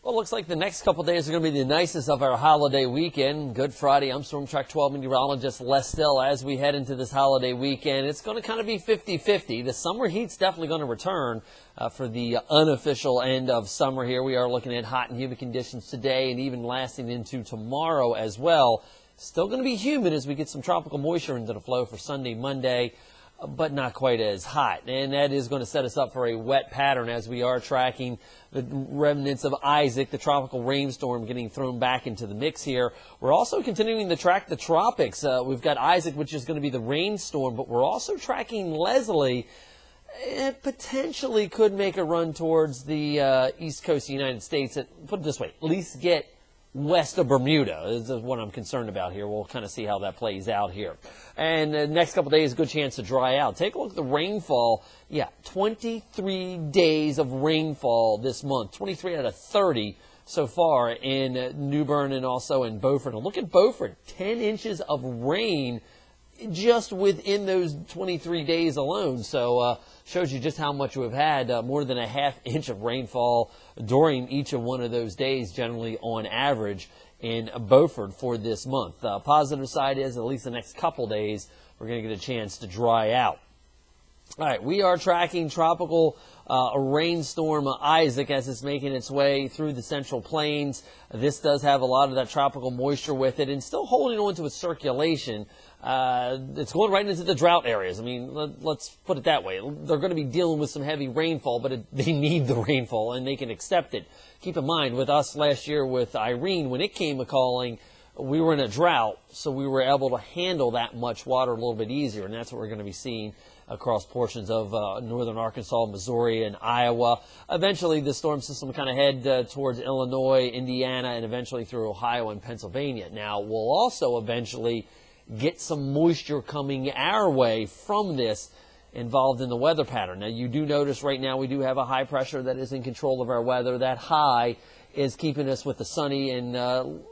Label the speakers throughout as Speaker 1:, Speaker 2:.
Speaker 1: Well, it looks like the next couple days are going to be the nicest of our holiday weekend. Good Friday. I'm Storm Track 12 meteorologist Les Still. As we head into this holiday weekend, it's going to kind of be 50-50. The summer heat's definitely going to return for the unofficial end of summer here. We are looking at hot and humid conditions today and even lasting into tomorrow as well. Still going to be humid as we get some tropical moisture into the flow for Sunday, Monday, but not quite as hot. And that is going to set us up for a wet pattern as we are tracking the remnants of Isaac, the tropical rainstorm, getting thrown back into the mix here. We're also continuing to track the tropics. We've got Isaac, which is going to be the rainstorm, but we're also tracking Leslie. It potentially could make a run towards the east coast of the United States. Put it this way, at least get west of Bermuda is what I'm concerned about here. We'll kind of see how that plays out here. And the next couple of days, good chance to dry out. Take a look at the rainfall. Yeah, 23 days of rainfall this month, 23 out of 30 so far in New Bern and also in Beaufort. And look at Beaufort, 10 inches of rain just within those 23 days alone. So shows you just how much we've had, more than a half-inch of rainfall during each of one of those days, generally on average in Beaufort for this month. Positive side is at least the next couple days we're going to get a chance to dry out. All right, we are tracking tropical rainstorm Isaac as it's making its way through the Central Plains. This does have a lot of that tropical moisture with it and still holding on to its circulation. It's going right into the drought areas. I mean, let's put it that way. They're going to be dealing with some heavy rainfall, but they need the rainfall, and they can accept it. Keep in mind, with us last year with Irene, when it came a-calling, we were in a drought, so we were able to handle that much water a little bit easier, and that's what we're going to be seeing across portions of northern Arkansas, Missouri, and Iowa. Eventually, the storm system will kind of head towards Illinois, Indiana, and eventually through Ohio and Pennsylvania. Now, we'll also eventually get some moisture coming our way from this involved in the weather pattern. Now, you do notice right now we do have a high pressure that is in control of our weather. That high is keeping us with the sunny and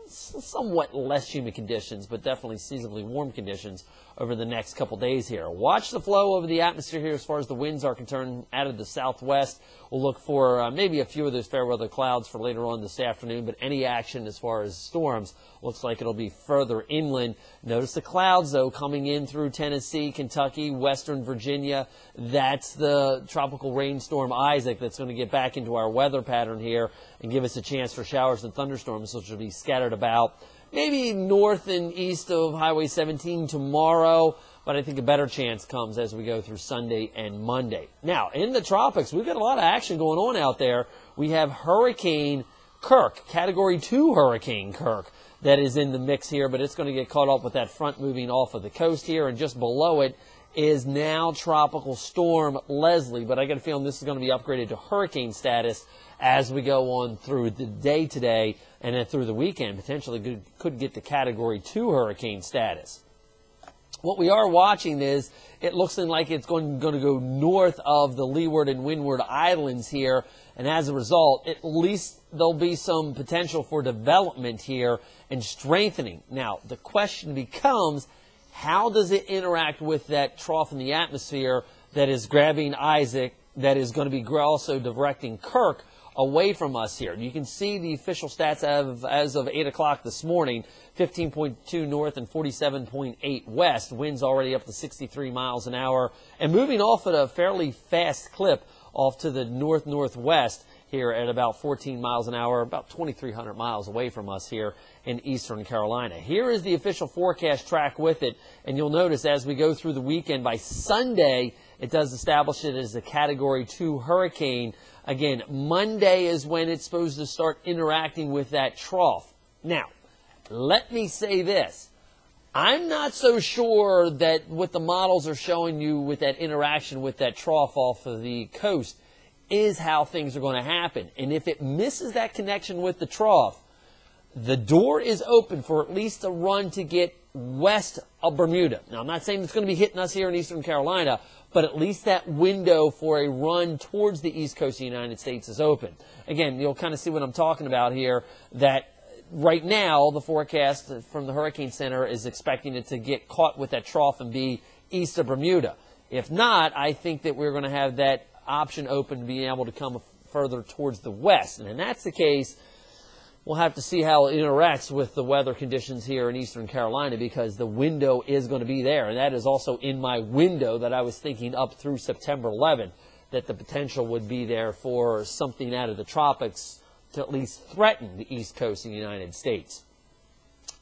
Speaker 1: somewhat less humid conditions, but definitely seasonably warm conditions over the next couple days here. Watch the flow over the atmosphere here as far as the winds are concerned out of the southwest. We'll look for maybe a few of those fair weather clouds for later on this afternoon, but any action as far as storms looks like it'll be further inland. Notice the clouds, though, coming in through Tennessee, Kentucky, western Virginia. That's the tropical rainstorm Isaac that's going to get back into our weather pattern here and give us a chance for showers and thunderstorms, which will be scattered about maybe north and east of Highway 17 tomorrow, but I think a better chance comes as we go through Sunday and Monday. Now, in the tropics, we've got a lot of action going on out there. We have Hurricane Kirk, Category 2 Hurricane Kirk, that is in the mix here, but it's going to get caught up with that front moving off of the coast here, and just below it is now Tropical Storm Leslie, but I got a feeling this is going to be upgraded to hurricane status as we go on through the day today and then through the weekend. Potentially could get to Category 2 hurricane status. What we are watching is it looks like it's going to go north of the Leeward and Windward Islands here, and as a result, at least there'll be some potential for development here and strengthening. Now, the question becomes, how does it interact with that trough in the atmosphere that is grabbing Isaac, that is going to be also directing Kirk away from us here? You can see the official stats as of 8 o'clock this morning, 15.2 north and 47.8 west. Winds already up to 63 miles an hour and moving off at a fairly fast clip off to the north-northwest here at about 14 miles an hour, about 2,300 miles away from us here in eastern Carolina. Here is the official forecast track with it, and you'll notice as we go through the weekend, by Sunday, it does establish it as a Category 2 hurricane. Again, Monday is when it's supposed to start interacting with that trough. Now, let me say this. I'm not so sure that what the models are showing you with that interaction with that trough off of the coast is how things are going to happen. And if it misses that connection with the trough, the door is open for at least a run to get west of Bermuda. Now, I'm not saying it's going to be hitting us here in eastern Carolina, but at least that window for a run towards the east coast of the United States is open. Again, you'll kind of see what I'm talking about here, that right now the forecast from the Hurricane Center is expecting it to get caught with that trough and be east of Bermuda. If not, I think that we're going to have that option open to being able to come further towards the west. And if that's the case, We'll have to see how it interacts with the weather conditions here in eastern Carolina, because the window is going to be there. And that is also in my window that I was thinking up through September 11th, that the potential would be there for something out of the tropics to at least threaten the east coast of the United States.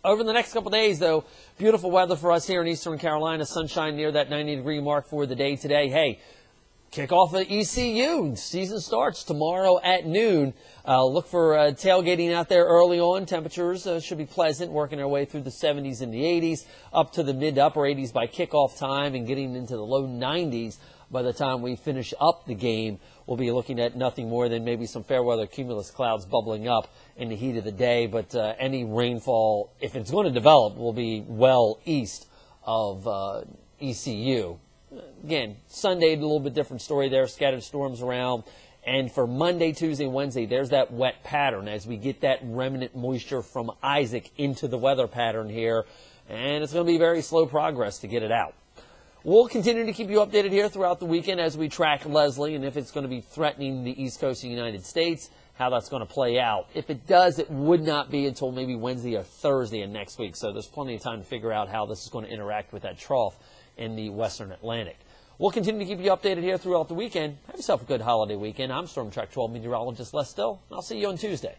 Speaker 1: Over the next couple of days, though, beautiful weather for us here in eastern Carolina. Sunshine near that 90-degree mark for the day today. Hey, kick off at ECU. Season starts tomorrow at noon. Look for tailgating out there early on. Temperatures should be pleasant, working our way through the 70s and the 80s, up to the mid to upper 80s by kickoff time, and getting into the low 90s by the time we finish up the game. We'll be looking at nothing more than maybe some fair weather cumulus clouds bubbling up in the heat of the day, but any rainfall, if it's going to develop, will be well east of ECU. Again, Sunday, a little bit different story there, scattered storms around. And for Monday, Tuesday, Wednesday, there's that wet pattern as we get that remnant moisture from Isaac into the weather pattern here. And it's going to be very slow progress to get it out. We'll continue to keep you updated here throughout the weekend as we track Leslie and if it's going to be threatening the east coast of the United States, how that's going to play out. If it does, it would not be until maybe Wednesday or Thursday of next week. So there's plenty of time to figure out how this is going to interact with that trough in the western Atlantic. We'll continue to keep you updated here throughout the weekend. Have yourself a good holiday weekend. I'm Storm Track 12 meteorologist Les Still. I'll see you on Tuesday.